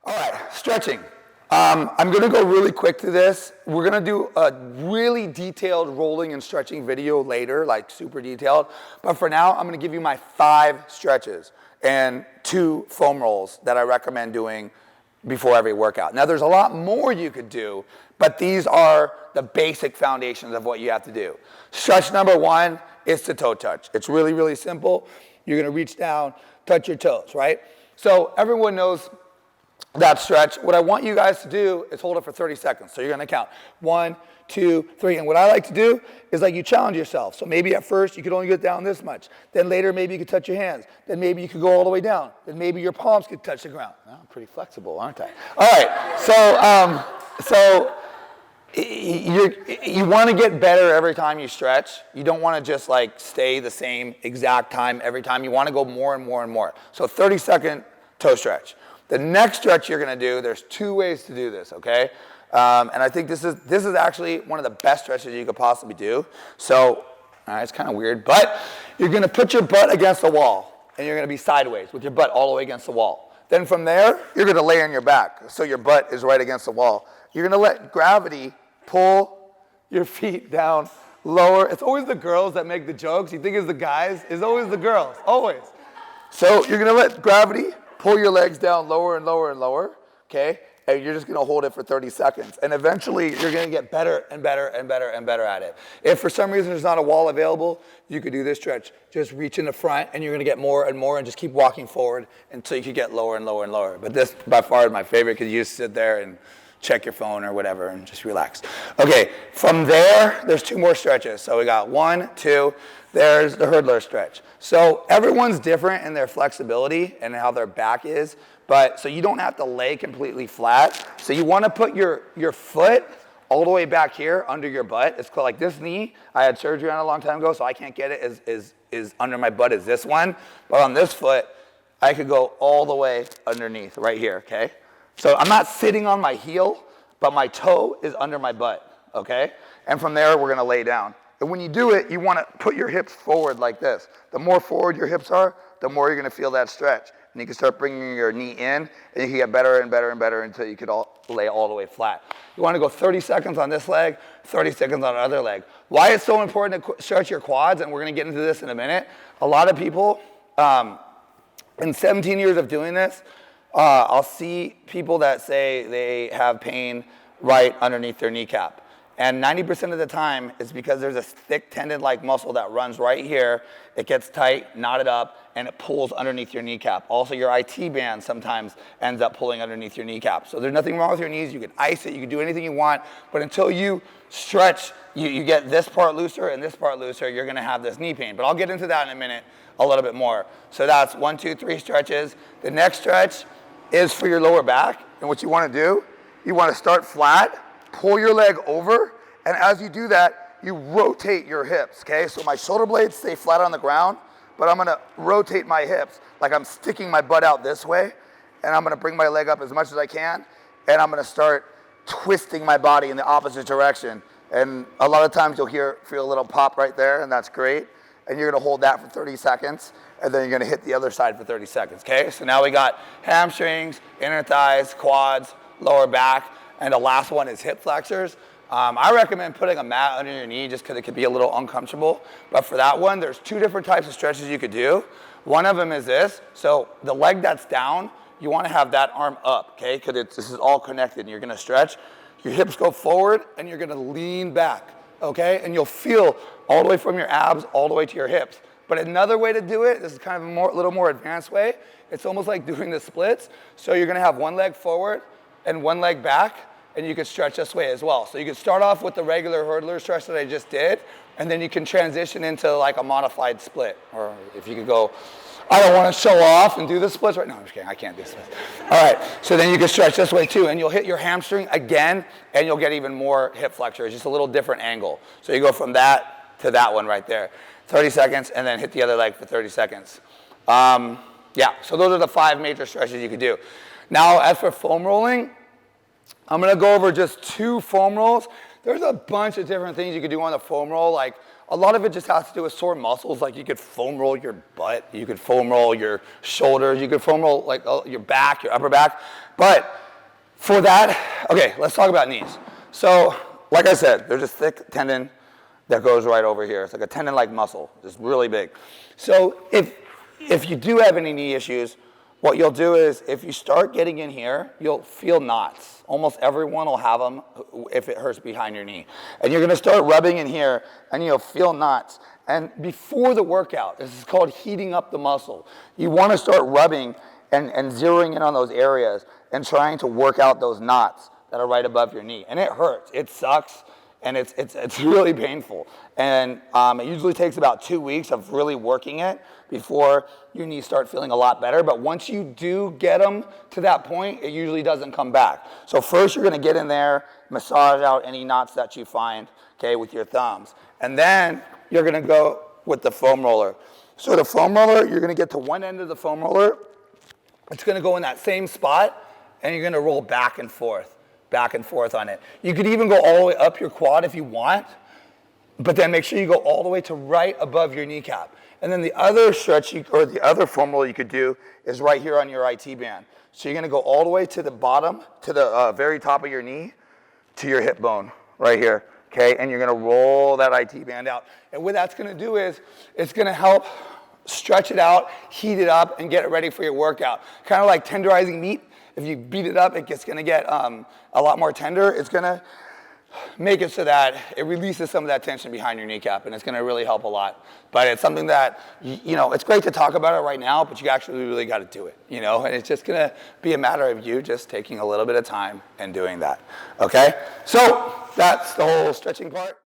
All right, stretching. I'm gonna go really quick through this. We're gonna do a really detailed rolling and stretching video later, like super detailed. But for now, I'm gonna give you my 5 stretches and 2 foam rolls that I recommend doing before every workout. Now, there's a lot more you could do, but these are the basic foundations of what you have to do. Stretch number 1 is to toe touch. It's really, really simple. You're gonna reach down, touch your toes, right? So everyone knows that stretch. What I want you guys to do is hold it for 30 seconds. So you're gonna count 1, 2, 3. And what I like to do is like you challenge yourself. So maybe at first you could only get down this much. Then later maybe you could touch your hands. Then maybe you could go all the way down. Then maybe your palms could touch the ground. Well, I'm pretty flexible, aren't I? All right, so you want to get better every time you stretch. You don't want to just like stay the same exact time every time. You want to go more and more and more. So 30-second toe stretch. The next stretch you're going to do, there's 2 ways to do this, okay? And I think this is actually one of the best stretches you could possibly do. So it's kind of weird, but you're going to put your butt against the wall, and you're going to be sideways with your butt all the way against the wall. Then from there, you're going to lay on your back, so your butt is right against the wall. You're going to let gravity pull your feet down lower. It's always the girls that make the jokes. You think it's the guys. It's always the girls, always. So you're going to let gravity pull your legs down lower and lower and lower, okay? And you're just gonna hold it for 30 seconds. And eventually, you're gonna get better and better and better and better at it. If for some reason there's not a wall available, you could do this stretch. Just reach in the front, and you're gonna get more and more, and just keep walking forward until you can get lower and lower and lower. But this, by far, is my favorite, because you just sit there and check your phone or whatever and just relax. Okay, from there, there's 2 more stretches. So we got 1, 2, there's the hurdler stretch. So everyone's different in their flexibility and how their back is, but so you don't have to lay completely flat. So you want to put your foot all the way back here under your butt. It's called like this knee. I had surgery on it a long time ago, so I can't get it as under my butt as this one. But on this foot, I could go all the way underneath right here, okay? So I'm not sitting on my heel, but my toe is under my butt, okay? And from there, we're gonna lay down. And when you do it, you wanna put your hips forward like this. The more forward your hips are, the more you're gonna feel that stretch. And you can start bringing your knee in, and you can get better and better and better until you could lay all the way flat. You wanna go 30 seconds on this leg, 30 seconds on the other leg. Why it's so important to stretch your quads, and we're gonna get into this in a minute. A lot of people, in 17 years of doing this, I'll see people that say they have pain right underneath their kneecap. And 90% of the time, it's because there's a thick tendon-like muscle that runs right here. It gets tight, knotted up, and it pulls underneath your kneecap. Also, your IT band sometimes ends up pulling underneath your kneecap. So there's nothing wrong with your knees. You can ice it. You can do anything you want. But until you stretch, you get this part looser and this part looser, you're going to have this knee pain. But I'll get into that in a minute a little bit more. So that's 1, 2, 3 stretches. The next stretch is for your lower back. And what you want to do, you want to start flat, pull your leg over, and as you do that, you rotate your hips, okay? So my shoulder blades stay flat on the ground, but I'm gonna rotate my hips like I'm sticking my butt out this way, and I'm gonna bring my leg up as much as I can, and I'm gonna start twisting my body in the opposite direction. And a lot of times you'll feel a little pop right there, and that's great. And you're gonna hold that for 30 seconds, and then you're gonna hit the other side for 30 seconds, okay? So now we got hamstrings, inner thighs, quads, lower back, and the last one is hip flexors. I recommend putting a mat under your knee just because it could be a little uncomfortable. But for that one, there's 2 different types of stretches you could do. One of them is this. So the leg that's down, you want to have that arm up, okay? Because this is all connected, and you're going to stretch. Your hips go forward, and you're going to lean back, okay? And you'll feel all the way from your abs all the way to your hips. But another way to do it, this is kind of a little more advanced way. It's almost like doing the splits. So you're going to have one leg forward and one leg back, and you can stretch this way as well. So you can start off with the regular hurdler stretch that I just did, and then you can transition into like a modified split. Or if you could go, I don't want to show off and do the splits right now. I'm just kidding, I can't do splits. All right, so then you can stretch this way too, and you'll hit your hamstring again, and you'll get even more hip flexors, just a little different angle. So you go from that to that one right there. 30 seconds, and then hit the other leg for 30 seconds. Yeah, so those are the 5 major stretches you could do. Now, as for foam rolling, I'm gonna go over just 2 foam rolls. There's a bunch of different things you could do on the foam roll. Like a lot of it just has to do with sore muscles. Like you could foam roll your butt, you could foam roll your shoulders, you could foam roll like your back, your upper back. But for that, okay, let's talk about knees. So like I said, there's a thick tendon that goes right over here. It's like a tendon-like muscle, just really big. So if you do have any knee issues, what you'll do is if you start getting in here, you'll feel knots. Almost everyone will have them if it hurts behind your knee. And you're gonna start rubbing in here and you'll feel knots. And before the workout, this is called heating up the muscle. You wanna start rubbing and zeroing in on those areas and trying to work out those knots that are right above your knee. And it hurts, it sucks, and it's really painful. And it usually takes about 2 weeks of really working it before your knees start feeling a lot better. But once you do get them to that point, it usually doesn't come back. So first you're gonna get in there, massage out any knots that you find, okay, with your thumbs. And then you're gonna go with the foam roller. So the foam roller, you're gonna get to one end of the foam roller, it's gonna go in that same spot, and you're gonna roll back and forth on it. You could even go all the way up your quad if you want, but then make sure you go all the way to right above your kneecap. And then the other stretch, or the other foam roll you could do is right here on your IT band. So you're gonna go all the way to the bottom, to the very top of your knee, to your hip bone, right here, okay? And you're gonna roll that IT band out. And what that's gonna do is, it's gonna help stretch it out, heat it up, and get it ready for your workout. Kind of like tenderizing meat. If you beat it up, it's gonna get a lot more tender. It's gonna make it so that it releases some of that tension behind your kneecap, and it's gonna really help a lot. But it's something that, you know, it's great to talk about it right now, but you actually really gotta do it, you know? And it's just gonna be a matter of you just taking a little bit of time and doing that, okay? So that's the whole stretching part.